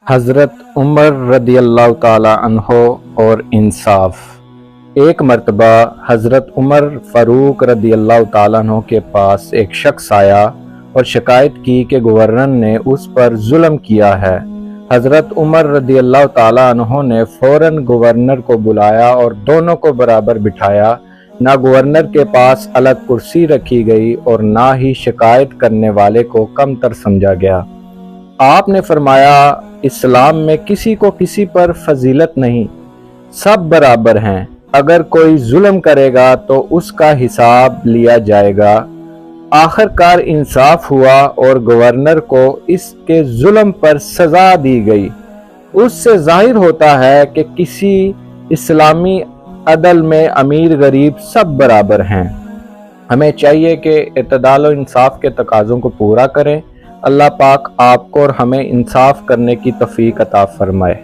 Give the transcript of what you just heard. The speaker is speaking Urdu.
حضرت عمر رضی اللہ تعالی عنہ اور انصاف۔ ایک مرتبہ حضرت عمر فاروق رضی اللہ تعالیٰ عنہ کے پاس ایک شخص آیا اور شکایت کی کہ گورنر نے اس پر ظلم کیا ہے۔ حضرت عمر رضی اللہ تعالیٰ عنہ نے فوراً گورنر کو بلایا اور دونوں کو برابر بٹھایا۔ نہ گورنر کے پاس الگ کرسی رکھی گئی اور نہ ہی شکایت کرنے والے کو کم تر سمجھا گیا۔ آپ نے فرمایا، اسلام میں کسی کو کسی پر فضیلت نہیں، سب برابر ہیں۔ اگر کوئی ظلم کرے گا تو اس کا حساب لیا جائے گا۔ آخر کار انصاف ہوا اور گورنر کو اس کے ظلم پر سزا دی گئی۔ اس سے ظاہر ہوتا ہے کہ کسی اسلامی عدل میں امیر غریب سب برابر ہیں۔ ہمیں چاہیے کہ اعتدال و انصاف کے تقاضوں کو پورا کریں۔ اللہ پاک آپ کو اور ہمیں انصاف کرنے کی توفیق عطا فرمائے۔